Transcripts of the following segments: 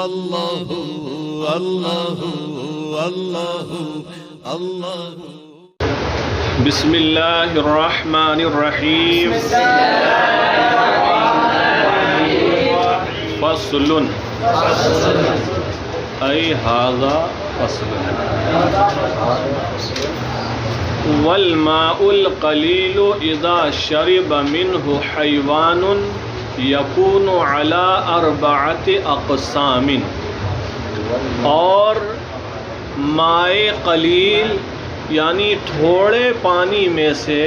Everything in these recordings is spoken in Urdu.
اللہ اللہ اللہ اللہ۔ بسم اللہ الرحمن الرحیم۔ فصل ای ھذا فصل۔ والماء القلیل اذا شرب منہ حیوان یکون علی اربعۃ اقسام۔ اور مائے قلیل یعنی تھوڑے پانی میں سے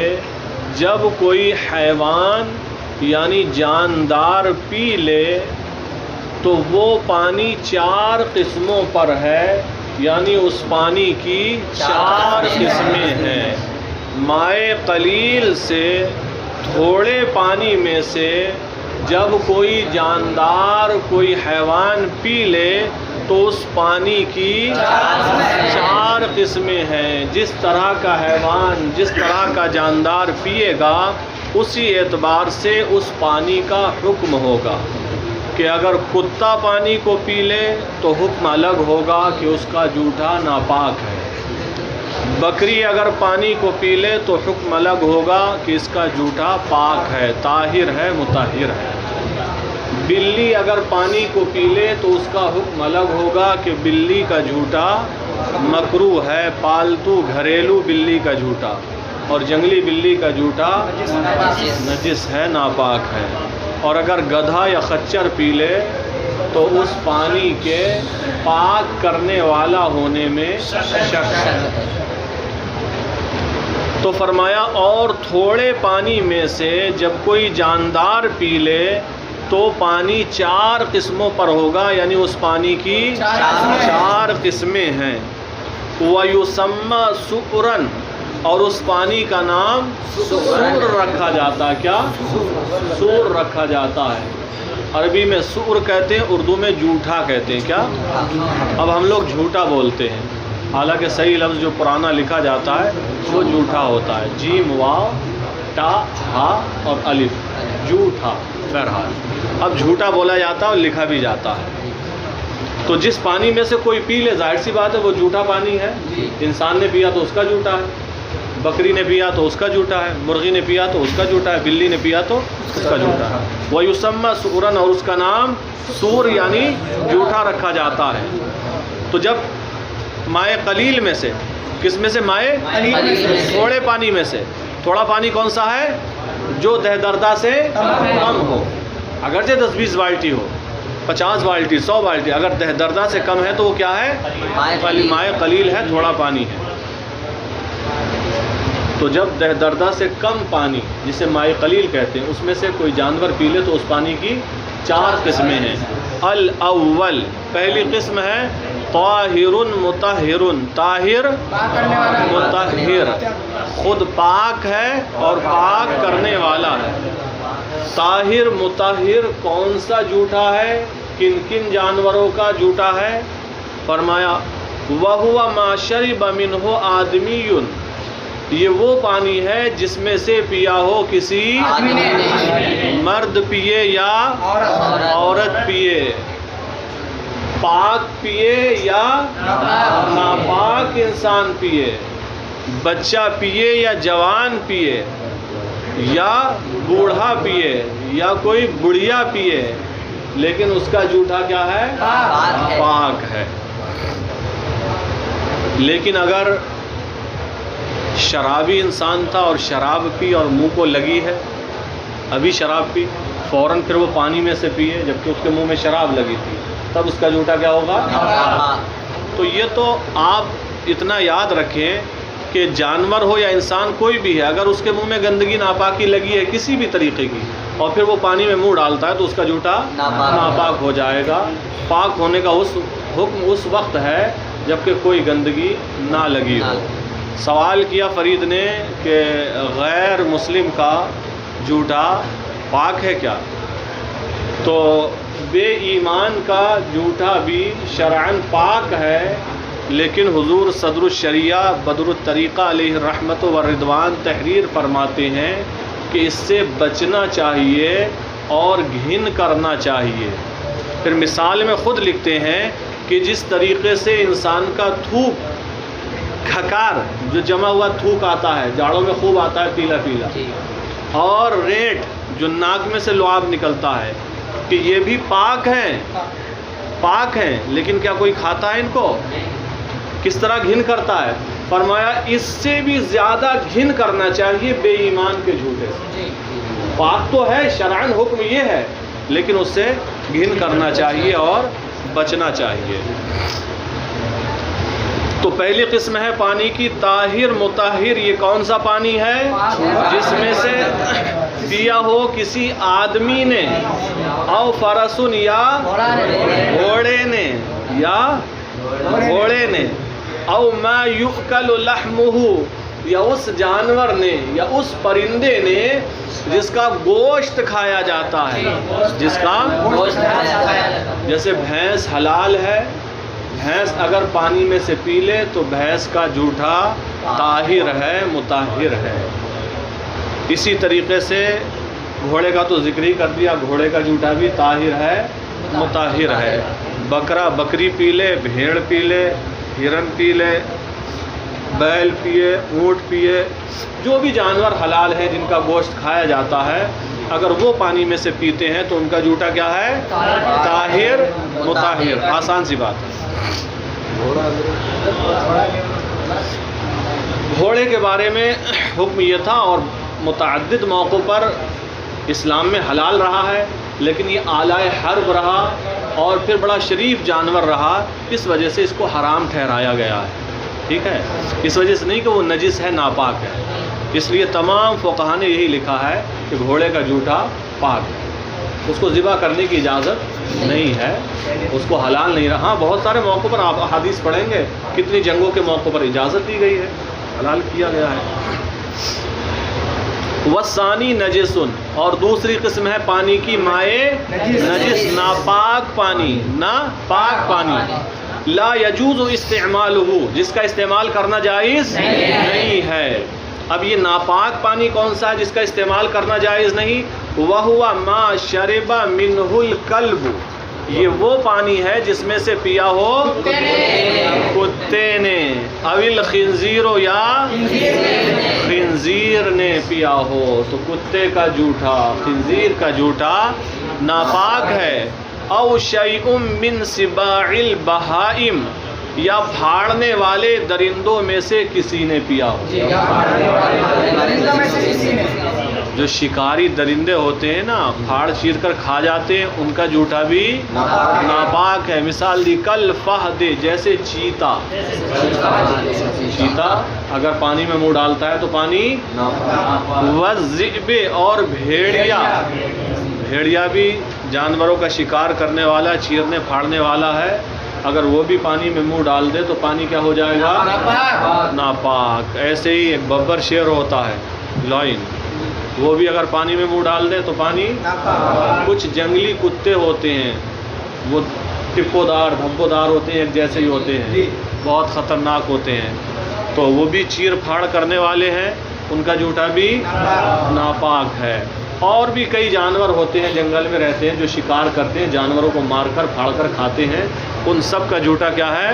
جب کوئی حیوان یعنی جاندار پی لے تو وہ پانی 4 قسموں پر ہے، یعنی اس پانی کی 4 قسمیں ہیں۔ مائے قلیل سے تھوڑے پانی میں سے جب کوئی جاندار کوئی حیوان پی لے تو اس پانی کی 4 قسمیں ہیں۔ جس طرح کا حیوان جس طرح کا جاندار پیے گا اسی اعتبار سے اس پانی کا حکم ہوگا کہ اگر کتا پانی کو پی لے تو حکم الگ ہوگا کہ اس کا جوٹا ناپاک ہے۔ بکری اگر پانی کو پی لے تو حکم الگ ہوگا کہ اس کا جوٹا پاک ہے، طاہر ہے، مطہر ہے۔ بلی اگر پانی کو پی لے تو اس کا حکم الگ ہوگا کہ بلی کا جھوٹا مکروہ ہے، پالتو گھریلو بلی کا جھوٹا، اور جنگلی بلی کا جھوٹا نجس ہے، ناپاک ہے۔ اور اگر گدھا یا خچر پی لے تو اس پانی کے پاک کرنے والا ہونے میں شک ہے۔ تو فرمایا اور تھوڑے پانی میں سے جب کوئی جاندار پی لے تو پانی 4 قسموں پر ہوگا، یعنی اس پانی کی 4 قسمیں ہیں۔ وَيُسَمَّى سُؤْرًا، اور اس پانی کا نام سور رکھا جاتا ہے۔ کیا؟ سور رکھا جاتا ہے۔ عربی میں سور کہتے ہیں، اردو میں جھوٹا کہتے ہیں۔ کیا؟ اب ہم لوگ جھوٹا بولتے ہیں، حالانکہ صحیح لفظ جو پرانا لکھا جاتا ہے وہ جھوٹا ہوتا ہے، جیم واو تا ہا اور الف، جھوٹا۔ بہرحال اب جھوٹا بولا جاتا ہے اور لکھا بھی جاتا ہے۔ تو جس پانی میں سے کوئی پی لے ظاہر سی بات ہے وہ جھوٹا پانی ہے۔ انسان نے پیا تو اس کا جھوٹا ہے، بکری نے پیا تو اس کا جھوٹا ہے، مرغی نے پیا تو اس کا جھوٹا ہے، بلی نے پیا تو اس کا جھوٹا ہے۔ وَيُسَمَّى سُؤْرًا، اور اس کا نام سور یعنی جھوٹا رکھا جاتا ہے۔ تو جب مائے قلیل میں سے، کس میں سے؟ مائے تھوڑے پانی میں سے۔ تھوڑا پانی کون سا ہے؟ جو دہدردہ سے کم ہو، اگرچہ 10-20 بالٹی ہو، 50 بالٹی، 100 بالٹی، اگر دہدردہ سے کم ہے تو وہ کیا ہے؟ مائے قلیل ہے، تھوڑا پانی ہے۔ تو جب دہدردہ سے کم پانی جسے مائے قلیل کہتے ہیں اس میں سے کوئی جانور پی لے تو اس پانی کی 4 قسمیں ہیں۔ الاول، پہلی قسم ہے طاہر مطہر، طاہر مطہر، خود پاک ہے اور پاک کرنے والا ہے۔ طاہر مطہر کون سا جھوٹا ہے؟ کن کن جانوروں کا جھوٹا ہے؟ فرمایا وَهُوَ مَا شَرِبَ مِنْهُ آدْمِيٌّ، یہ وہ پانی ہے جس میں سے پیا ہو کسی مرد پیے یا عورت پیے، پاک پیے یا ناپاک انسان پیے، بچہ پیے یا جوان پیے یا بوڑھا پیے یا کوئی بڑھیا پیے، لیکن اس کا جھوٹا کیا ہے؟ پاک ہے۔ لیکن اگر شرابی انسان تھا اور شراب پی اور منہ کو لگی ہے، ابھی شراب پی، فوراً پھر وہ پانی میں سے پیے جبکہ اس کے منہ میں شراب لگی تھی، تب اس کا جھوٹا کیا ہوگا؟ تو یہ تو آپ اتنا یاد رکھیں کہ جانور ہو یا انسان کوئی بھی ہے، اگر اس کے منہ میں گندگی ناپاکی لگی ہے کسی بھی طریقے کی اور پھر وہ پانی میں منہ ڈالتا ہے تو اس کا جھوٹا ناپاک ہو جائے گا۔ پاک ہونے کا حکم اس وقت ہے جبکہ کوئی گندگی نہ لگی ہو۔ سوال کیا فرید نے کہ غیر مسلم کا جھوٹا پاک ہے کیا؟ تو بے ایمان کا جھوٹا بھی شرعاً پاک ہے، لیکن حضور صدر الشریعہ بدر الطریقہ علیہ الرحمت والرضوان تحریر فرماتے ہیں کہ اس سے بچنا چاہیے اور گھن کرنا چاہیے۔ پھر مثال میں خود لکھتے ہیں کہ جس طریقے سے انسان کا تھوک کھکار جو جمع ہوا تھوک آتا ہے، جاڑوں میں خوب آتا ہے پیلا پیلا، اور ریٹ جو ناک میں سے لعاب نکلتا ہے، کہ یہ بھی پاک ہیں لیکن کیا کوئی کھاتا ہے ان کو؟ کس طرح گھن کرتا ہے؟ فرمایا اس سے بھی زیادہ گھن کرنا چاہیے بے ایمان کے جھوٹے سے۔ پاک تو ہے، شرعاً حکم یہ ہے، لیکن اس سے گھن کرنا چاہیے اور بچنا چاہیے۔ تو پہلی قسم ہے پانی کی طاہر مطہر۔ یہ کون سا پانی ہے؟ جس میں سے پیا ہو کسی آدمی نے، او فرسن یا گھوڑے نے، او ما یؤکل لحمہ، یا اس جانور نے یا اس پرندے نے جس کا گوشت کھایا جاتا ہے، جس کا گوشت کھایا جاتا ہے۔ جیسے بھینس حلال ہے، بھینس اگر پانی میں سے پی لے تو بھینس کا جوٹھا طاہر ہے، مطہر ہے۔ اسی طریقے سے گھوڑے کا تو ذکر ہی کر دیا، گھوڑے کا جوٹھا بھی طاہر ہے، مطہر ہے۔ بکرا بکری پی لے، بھیڑ پی لے، ہرن پی لے، بیل پیے، اونٹ پیے، جو بھی جانور حلال ہیں جن کا گوشت کھایا جاتا ہے، اگر وہ پانی میں سے پیتے ہیں تو ان کا جوٹا کیا ہے؟ طاہر مطہر۔ آسان سی بات ہے۔ گھوڑے کے بارے میں حکم یہ تھا، اور متعدد موقعوں پر اسلام میں حلال رہا ہے، لیکن یہ آلہ حرب رہا اور پھر بڑا شریف جانور رہا، اس وجہ سے اس کو حرام ٹھہرایا گیا ہے۔ ٹھیک ہے، اس وجہ سے نہیں کہ وہ نجس ہے، ناپاک ہے۔ اس لیے تمام فقہا نے یہی لکھا ہے کہ گھوڑے کا جوٹا پاک ہے، اس کو ذبح کرنے کی اجازت نہیں ہے، اس کو حلال نہیں رہا۔ بہت سارے موقعوں پر آپ احادیث پڑھیں گے، کتنی جنگوں کے موقع پر اجازت دی گئی ہے، حلال کیا گیا ہے۔ وَالثَّانِي نَجِسٌ، اور دوسری قسم ہے پانی کی مائع نجس، ناپاک پانی، لا يجوز استعمالہ، جس کا استعمال کرنا جائز نہیں ہے۔ اب یہ ناپاک پانی کون سا ہے جس کا استعمال کرنا جائز نہیں؟ وَهُوَ مَا شَرِبَ مِنْهُ الْكَلْبُ، یہ وہ پانی ہے جس میں سے پیا ہو کتے نے، اوil خنزیر، یا خنزیر نے پیا ہو، تو کتے کا جوٹا، خنزیر کا جوٹا ناپاک ہے۔ او شیء من سباع البہائم، یا پھاڑنے والے درندوں میں سے کسی نے پیا ہو۔ جو شکاری درندے ہوتے ہیں نا، پھاڑ چیر کر کھا جاتے ہیں، ان کا جوٹا بھی ناپاک ہے۔ مثال دی کل فہد، جیسے چیتا اگر پانی میں منہ ڈالتا ہے تو پانی، والذئب، اور بھیڑیا بھی جانوروں کا شکار کرنے والا، چیرنے پھاڑنے والا ہے، اگر وہ بھی پانی میں منہ ڈال دے تو پانی کیا ہو جائے گا؟ ناپاک۔ ایسے ہی ایک ببر شیر ہوتا ہے، لائن، وہ بھی اگر پانی میں منہ ڈال دے تو پانی ناپاک۔ کچھ جنگلی کتے ہوتے ہیں، وہ ٹپو دار دھبو دار ہوتے ہیں، ایک جیسے ہی ہوتے ہیں، بہت خطرناک ہوتے ہیں، تو وہ بھی چیر پھاڑ کرنے والے ہیں، ان کا جوٹا بھی ناپاک ہے۔ اور بھی کئی جانور ہوتے ہیں جنگل میں رہتے ہیں جو شکار کرتے ہیں، جانوروں کو مار کر پھاڑ کر کھاتے ہیں، ان سب کا جوٹا کیا ہے؟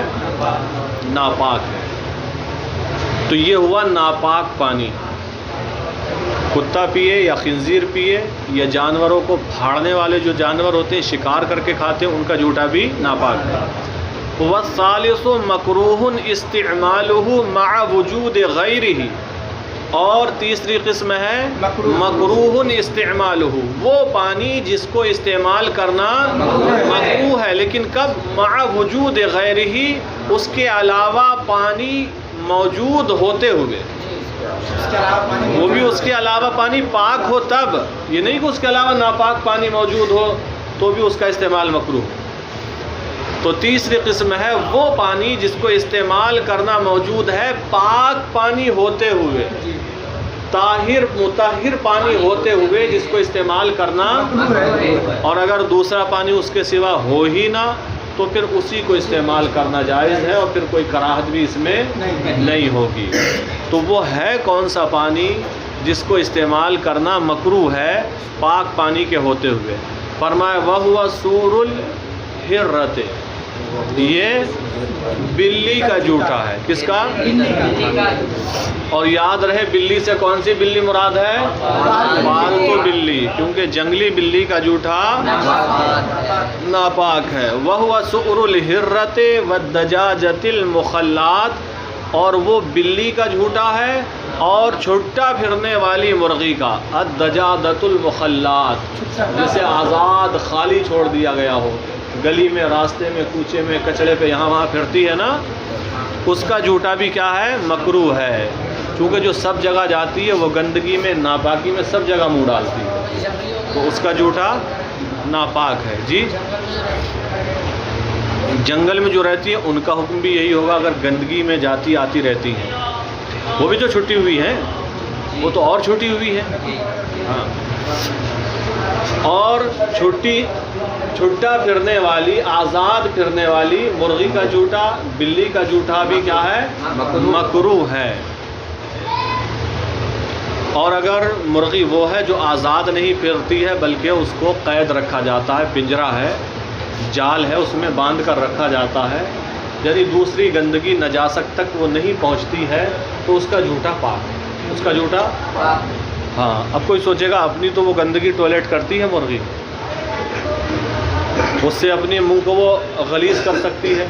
ناپاک ہے۔ تو یہ ہوا ناپاک پانی۔ کتا پیے یا خنزیر پیے یا جانوروں کو پھاڑنے والے جو جانور ہوتے ہیں شکار کر کے کھاتے ہیں، ان کا جوٹا بھی ناپاک ہے۔ والثالث مکروہ استعمالہ مع وجود غیرہ، اور تیسری قسم ہے مکروہ استعمالہ، وہ پانی جس کو استعمال کرنا مکروہ ہے، لیکن کب؟ مع وجود غیرہ، اس کے علاوہ پانی موجود ہوتے ہوئے، وہ بھی اس کے علاوہ پانی پاک ہو تب، یہ نہیں کہ اس کے علاوہ ناپاک پانی موجود ہو تو بھی اس کا استعمال مکروہ۔ تو تیسری قسم ہے وہ پانی جس کو استعمال کرنا موجود ہے پاک پانی ہوتے ہوئے، طاہر مطہر پانی ہوتے ہوئے جس کو استعمال کرنا، اور اگر دوسرا پانی اس کے سوا ہو ہی نہ تو پھر اسی کو استعمال کرنا جائز ہے، اور پھر کوئی کراہت بھی اس میں نہیں ہوگی۔ تو وہ ہے کون سا پانی جس کو استعمال کرنا مکروہ ہے پاک پانی کے ہوتے ہوئے؟ فرمایا وَهُوَ الحرۃ، یہ بلی کا جوٹا ہے. کس کا؟ اور یاد رہے بلی سے کون سی بلی مراد ہے؟ پالتو بلی، کیونکہ جنگلی بلی کا جوٹا ناپاک ہے. وَهُوَ سُؤْرُ الْحِرَّةِ وَالدَّجَاجَةِ الْمُخَلَّاتِ، اور وہ بلی کا جھوٹا ہے اور چھٹا پھرنے والی مرغی کا. الدجاجۃ المخلات، جسے آزاد خالی چھوڑ دیا گیا ہو، گلی میں، راستے میں، کوچے میں، کچڑے پہ یہاں وہاں پھرتی ہے نا، اس کا جھوٹا بھی کیا ہے؟ مکروہ ہے. چونکہ جو سب جگہ جاتی ہے وہ گندگی میں، ناپاکی میں سب جگہ منہ ڈالتی ہے، تو اس کا جھوٹا ناپاک ہے. جی جنگل میں جو رہتی ہیں ان کا حکم بھی یہی ہوگا. اگر گندگی میں جاتی آتی رہتی ہیں، وہ بھی تو چھٹی ہوئی ہیں، وہ تو اور چھٹی ہوئی ہے. ہاں، اور چھٹا پھرنے والی، آزاد پھرنے والی مرغی کا جھوٹا، بلی کا جھوٹا بھی کیا ہے؟ مکروہ ہے. اور اگر مرغی وہ ہے جو آزاد نہیں پھرتی ہے بلکہ اس کو قید رکھا جاتا ہے، پنجرا ہے، جال ہے، اس میں باندھ کر رکھا جاتا ہے، یعنی دوسری گندگی نجاست تک وہ نہیں پہنچتی ہے، تو اس کا جھوٹا پاک ہے. اس کا جھوٹا ہاں. اب کوئی سوچے گا اپنی تو وہ گندگی ٹوائلٹ کرتی ہے مرغی، اس سے اپنے منہ کو وہ غلیظ کر سکتی ہے.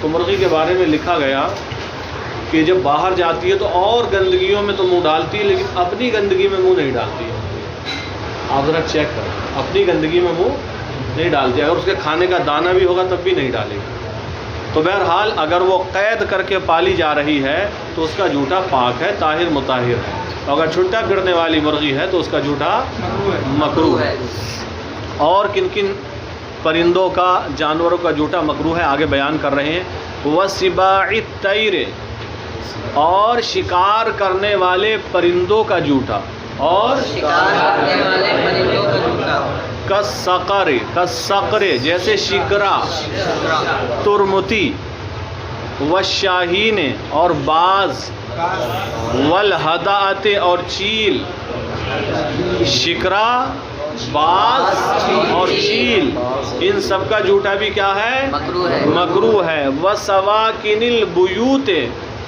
تو مرغی کے بارے میں لکھا گیا کہ جب باہر جاتی ہے تو اور گندگیوں میں تو منہ ڈالتی ہے، لیکن اپنی گندگی میں منہ نہیں ڈالتی ہے. آپ ذرا چیک کریں، اپنی گندگی میں منہ نہیں ڈالتی. اگر اس کے کھانے کا دانہ بھی ہوگا تب بھی نہیں ڈالے گی. تو بہرحال اگر وہ قید کر کے پالی جا رہی ہے تو اس کا جھوٹا پاک ہے، طاہر مطہر ہے. اگر چھٹا پھرنے والی مرغی ہے تو اس کا جھوٹا مکروہ ہے. اور کن کن پرندوں کا، جانوروں کا جھوٹا مکروہ ہے آگے بیان کر رہے ہیں. وَسِبَاعِ الطَّيْرِ، اور شکار کرنے والے پرندوں کا جھوٹا، اور کَالصَّقْرِ، جیسے شکرا، ترمتی، والشاہین، اور باز، والہدأۃ، اور چیل. شکرا، باز اور چیل، ان سب کا جھوٹا بھی کیا ہے؟ مکروہ ہے. وَسَوَاكِنِ الْبُيُوتِ،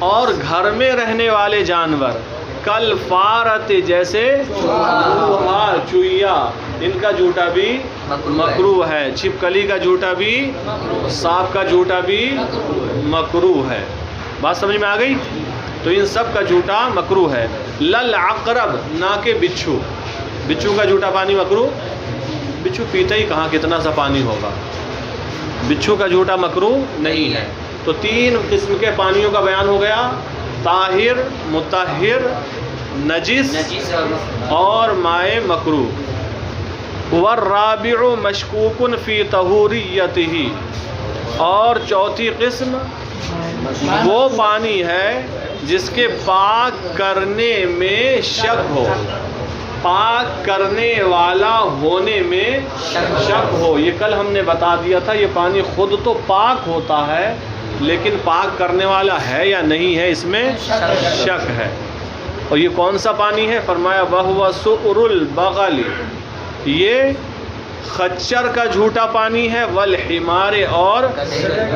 اور گھر میں رہنے والے جانور، کالفارت، جیسے چوہا، چوہیا، ان کا جھوٹا بھی مکروہ ہے. چھپکلی کا جھوٹا بھی، سانپ کا جھوٹا بھی مکروہ ہے. بات سمجھ میں آ گئی؟ تو ان سب کا جھوٹا مکروہ ہے. للعقرب، نہ کہ بچھو. بچھو کا جھوٹا پانی مکروہ. بچھو پیتا ہی کہاں کتنا سا پانی ہوگا. بچھو کا جھوٹا مکروہ نہیں ہے. تو 3 قسم کے پانیوں کا بیان ہو گیا: طاہر، مطہر، نجس اور مائع مکروہ. والرابع مشکوک فی طہوریتہ، اور چوتھی قسم وہ پانی ہے جس کے پاک کرنے میں شک ہو، پاک کرنے والا ہونے میں شک ہو. یہ کل ہم نے بتا دیا تھا، یہ پانی خود تو پاک ہوتا ہے لیکن پاک کرنے والا ہے یا نہیں ہے اس میں شک ہے. اور یہ کون سا پانی ہے؟ فرمایا وَهُوَ سُؤْرُ الْبَغَلِ، یہ خچر کا جھوٹا پانی ہے. والحمار، اور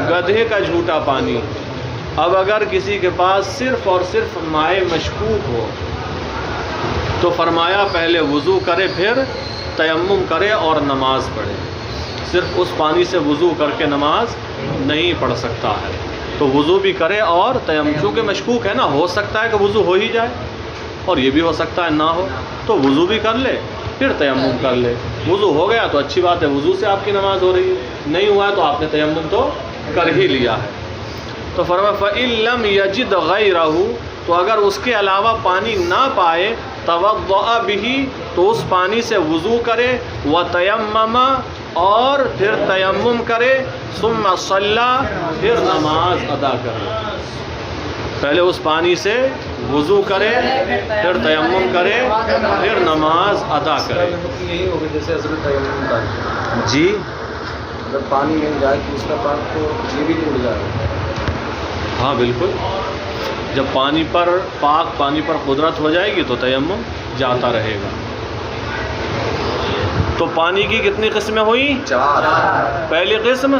گدھے کا جھوٹا پانی. اب اگر کسی کے پاس صرف اور صرف مائع مشکوک ہو تو فرمایا پہلے وضو کرے، پھر تیمم کرے اور نماز پڑھے. صرف اس پانی سے وضو کر کے نماز نہیں پڑھ سکتا ہے، تو وضو بھی کرے اور تیمم. چونکہ مشکوک ہے نا، ہو سکتا ہے کہ وضو ہو ہی جائے اور یہ بھی ہو سکتا ہے نہ ہو، تو وضو بھی کر لے پھر تیمم کر لے. وضو ہو گیا تو اچھی بات ہے، وضو سے آپ کی نماز ہو رہی ہے. نہیں ہوا ہے تو آپ نے تیمم تو کر ہی لیا ہے. تو فرمایا فَإِن لَّمْ يَجِدْ غَيْرَهُ، تو اگر اس کے علاوہ پانی نہ پائے، تَوَضَّأَ بِهِ، تو اس پانی سے وضو کرے، وَتَيَمَّمَ، اور پھر تیمم کرے، ثُمَّ صَلَّى، پھر نماز ادا کرے. پہلے اس پانی سے وضو کرے، پھر تیمم کرے، پھر نماز ادا کرے. یہی ہوگا جیسے حضرت تیمم کا جی اگر پانی مل جائے تو اس کا پاک تو یہ بھی نہیں مل جائے. ہاں بالکل، جب پانی پر قدرت ہو جائے گی تو تیمم جاتا رہے گا. تو پانی کی کتنی قسمیں ہوئی؟ 4. پہلی قسم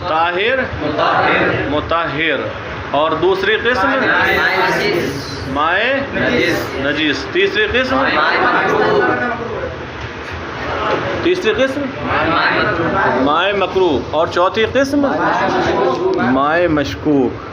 طاہر مطہر، اور دوسری قسم مائع نجیس، تیسری قسم مائع مکروہ، اور چوتھی قسم مائع مشکوک.